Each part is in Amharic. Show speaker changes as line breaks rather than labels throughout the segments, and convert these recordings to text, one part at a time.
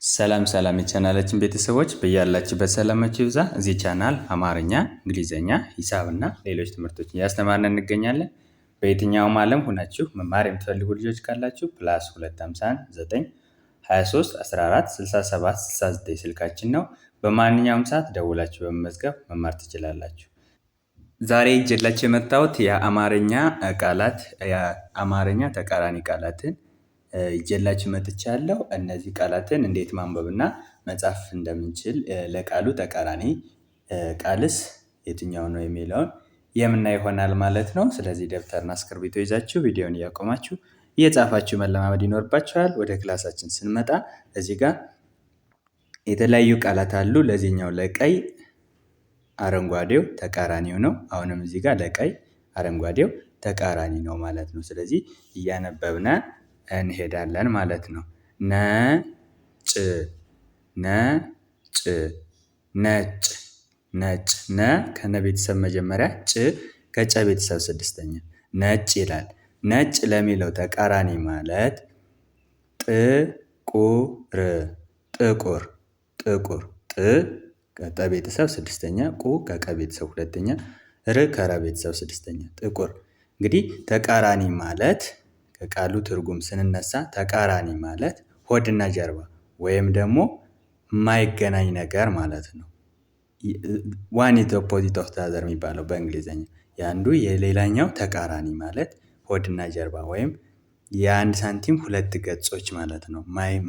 ሰላም ሰላም የቻናላችን ቤተሰቦች በያላችሁበት ሰላማችሁ ይብዛ። እዚህ ቻናል አማርኛ፣ እንግሊዘኛ፣ ሂሳብ እና ሌሎች ትምህርቶችን እያስተማርን እንገኛለን። በየትኛውም ዓለም ሆናችሁ መማር የምትፈልጉ ልጆች ካላችሁ +251 9 23 14 67 69 ስልካችን ነው። በማንኛውም ሰዓት ደውላችሁ በመመዝገብ መማር ትችላላችሁ። ዛሬ ይዤላችሁ የመጣሁት የአማርኛ ቃላት የአማርኛ ተቃራኒ ቃላትን ይዤላችሁ መጥቻለሁ። እነዚህ ቃላትን እንዴት ማንበብና መጻፍ እንደምንችል ለቃሉ ተቃራኒ ቃልስ የትኛው ነው የሚለውን የምናይ ይሆናል ማለት ነው። ስለዚህ ደብተርና እስክርቢቶ ይዛችሁ ቪዲዮውን እያቆማችሁ እየጻፋችሁ መለማመድ ይኖርባችኋል። ወደ ክላሳችን ስንመጣ እዚህ ጋር የተለያዩ ቃላት አሉ። ለዚህኛው ለቀይ አረንጓዴው ተቃራኒው ነው። አሁንም እዚህ ጋር ለቀይ አረንጓዴው ተቃራኒ ነው ማለት ነው። ስለዚህ እያነበብን እንሄዳለን ማለት ነው። ነጭ ነጭ ነጭ ነጭ ነ ከነ ቤተሰብ መጀመሪያ ጭ ከጨ ቤተሰብ ስድስተኛ ነጭ ይላል። ነጭ ለሚለው ተቃራኒ ማለት ጥቁር ጥቁር ጥቁር ጥ ከጠ ቤተሰብ ስድስተኛ ቁ ከቀ ቤተሰብ ሁለተኛ ር ከረ ቤተሰብ ስድስተኛ ጥቁር። እንግዲህ ተቃራኒ ማለት ከቃሉ ትርጉም ስንነሳ ተቃራኒ ማለት ሆድና ጀርባ ወይም ደግሞ የማይገናኝ ነገር ማለት ነው። ዋን ኢዝ ኦፖዚት ኦፍ ዘ አዘር የሚባለው በእንግሊዘኛ የአንዱ የሌላኛው ተቃራኒ ማለት ሆድና ጀርባ ወይም የአንድ ሳንቲም ሁለት ገጾች ማለት ነው።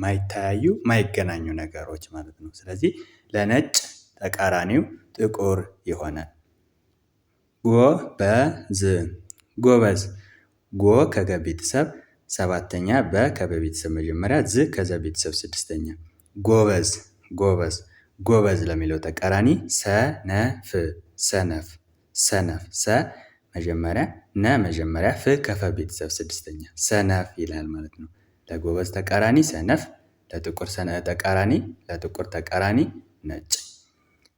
ማይተያዩ ማይገናኙ ነገሮች ማለት ነው። ስለዚህ ለነጭ ተቃራኒው ጥቁር ይሆናል። ጎበዝ ጎበዝ ጎ ከገ ቤተሰብ ሰባተኛ በ ከበ ቤተሰብ መጀመሪያ ዝ ከዘ ቤተሰብ ስድስተኛ ጎበዝ ጎበዝ ጎበዝ ለሚለው ተቃራኒ ሰነፍ ሰነፍ ሰነፍ ሰ መጀመሪያ ነ መጀመሪያ ፍ ከፈ ቤተሰብ ስድስተኛ ሰነፍ ይላል ማለት ነው። ለጎበዝ ተቃራኒ ሰነፍ፣ ለጥቁር ለጥቁር ተቃራኒ ነጭ።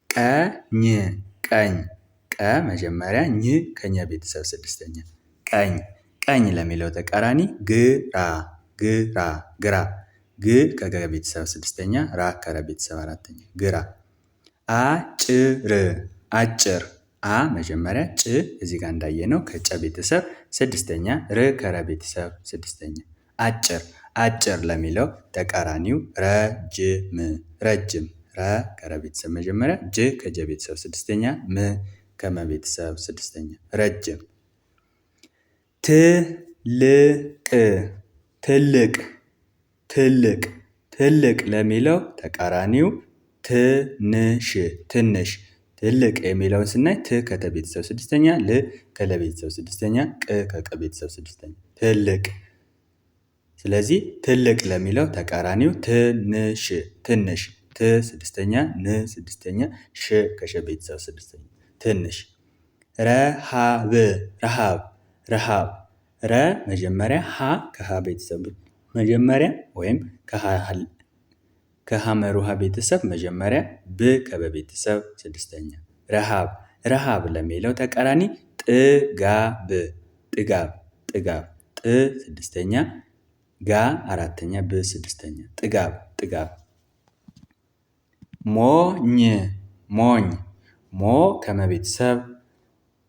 ቀኝ ቀኝ ቀ መጀመሪያ ኝ ከኛ ቤተሰብ ስድስተኛ ቀኝ ቀኝ ለሚለው ተቃራኒ ግራ ግራ ግራ ግ ከገ ቤተሰብ ስድስተኛ ራ ከረ ቤተሰብ አራተኛ ግራ። አጭር አጭር አ መጀመሪያ ጭ እዚህ ጋር እንዳየነው ከጨ ቤተሰብ ስድስተኛ ር ከረ ቤተሰብ ስድስተኛ አጭር አጭር ለሚለው ተቃራኒው ረጅም ረጅም ረ ከረ ቤተሰብ መጀመሪያ ጅ ከጀ ቤተሰብ ስድስተኛ ም ከመ ቤተሰብ ስድስተኛ ረጅም። ትልቅ ትልቅ ትልቅ ትልቅ ለሚለው ተቃራኒው ትንሽ ትንሽ ትልቅ የሚለውን ስናይ ት ከተ ቤተሰብ ስድስተኛ ል ከለ ቤተሰብ ስድስተኛ ቅ ከቀ ቤተሰብ ስድስተኛ ትልቅ። ስለዚህ ትልቅ ለሚለው ተቃራኒው ትንሽ ትንሽ ት ስድስተኛ ን ስድስተኛ ሽ ከሸ ቤተሰብ ስድስተኛ ትንሽ። ረሃብ ረሃብ ረሃብ ረ መጀመሪያ ሀ ከሀ ቤተሰብ መጀመሪያ ወይም ከሀመሩሃ ቤተሰብ መጀመሪያ ብ ከበ ቤተሰብ ስድስተኛ ረሃብ ረሃብ ለሚለው ተቃራኒ ጥጋብ ጥጋብ ጥጋብ ጥ ስድስተኛ ጋ አራተኛ ብ ስድስተኛ ጥጋብ ጥጋብ። ሞኝ ሞኝ ሞ ከመ ቤተሰብ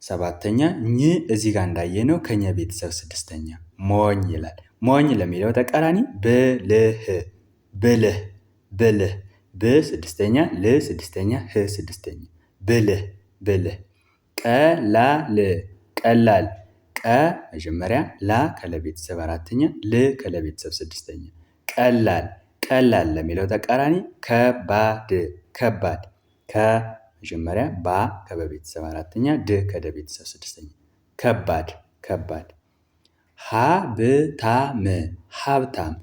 ሰባተኛ ኝ እዚህ ጋር እንዳየነው ከኘ ቤተሰብ ስድስተኛ ሞኝ ይላል። ሞኝ ለሚለው ተቃራኒ ብልህ ብልህ ብልህ ብ ስድስተኛ ል ስድስተኛ ህ ስድስተኛ ብልህ ብልህ። ቀላል ቀላል ቀ መጀመሪያ ላ ከለ ቤተሰብ አራተኛ ል ከለ ቤተሰብ ስድስተኛ ቀላል ቀላል ለሚለው ተቃራኒ ከባድ ከባድ ከ መጀመሪያ ባ ከበ ቤተሰብ አራተኛ ድ ከደ ቤተሰብ ስድስተኛ ከባድ ከባድ። ሀብታም ሀብታም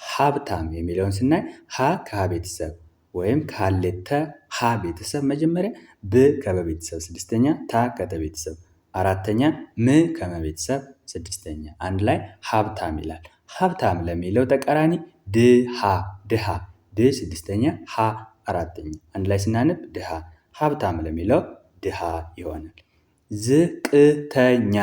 ሀብታም የሚለውን ስናይ ሀ ከሀ ቤተሰብ ወይም ካሌተ ሀ ቤተሰብ መጀመሪያ ብ ከበ ቤተሰብ ስድስተኛ ታ ከተ ቤተሰብ አራተኛ ም ከመ ቤተሰብ ስድስተኛ አንድ ላይ ሀብታም ይላል። ሀብታም ለሚለው ተቃራኒ ድሃ ድሃ ድ ስድስተኛ ሀ አራተኛ አንድ ላይ ስናነብ ድሃ ሀብታም ለሚለው ድሃ ይሆናል። ዝቅተኛ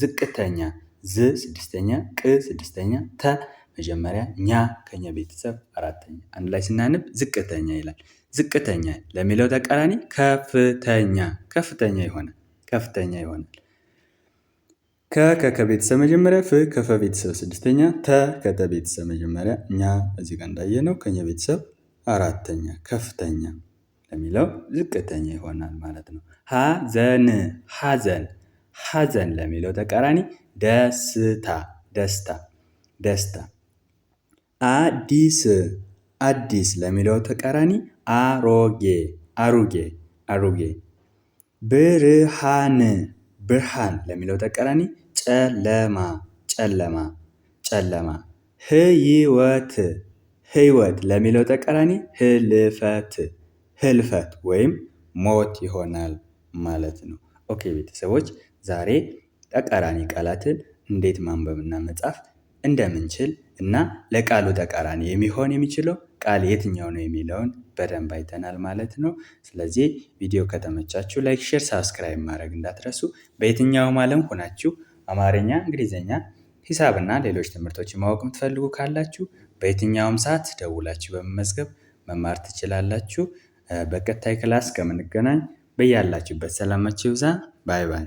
ዝቅተኛ ዝ ስድስተኛ ቅ ስድስተኛ ተ መጀመሪያ ኛ ከኛ ቤተሰብ አራተኛ አንድ ላይ ስናነብ ዝቅተኛ ይላል። ዝቅተኛ ለሚለው ተቃራኒ ከፍተኛ ከፍተኛ ይሆናል። ከፍተኛ ይሆናል። ከቤተሰብ መጀመሪያ ፍ ከፈ ቤተሰብ ስድስተኛ ተ ከተ ቤተሰብ መጀመሪያ እኛ እዚህ ጋር እንዳየነው ከኛ ቤተሰብ አራተኛ ከፍተኛ ለሚለው ዝቅተኛ ይሆናል ማለት ነው። ሐዘን ሐዘን ሐዘን ለሚለው ተቃራኒ ደስታ ደስታ ደስታ። አዲስ አዲስ ለሚለው ተቃራኒ አሮጌ አሮጌ አሮጌ። ብርሃን ብርሃን ለሚለው ተቃራኒ ጨለማ ጨለማ ጨለማ። ህይወት ህይወት ለሚለው ተቃራኒ ህልፈት ህልፈት ወይም ሞት ይሆናል ማለት ነው። ኦኬ ቤተሰቦች ዛሬ ተቃራኒ ቃላትን እንዴት ማንበብና መጻፍ እንደምንችል እና ለቃሉ ተቃራኒ የሚችለው ቃል የትኛው ነው የሚለውን በደንብ አይተናል ማለት ነው። ስለዚህ ቪዲዮ ከተመቻችሁ ላይክ፣ ሼር፣ ሳብስክራይብ ማድረግ እንዳትረሱ። በየትኛውም ዓለም ሆናችሁ አማርኛ፣ እንግሊዝኛ፣ ሂሳብና ሌሎች ትምህርቶችን ማወቅ የምትፈልጉ ካላችሁ በየትኛውም ሰዓት ደውላችሁ በመመዝገብ መማር ትችላላችሁ። በቀጣይ ክላስ ከምንገናኝ በያላችሁበት ሰላማችሁ ይብዛ። ባይ ባይ።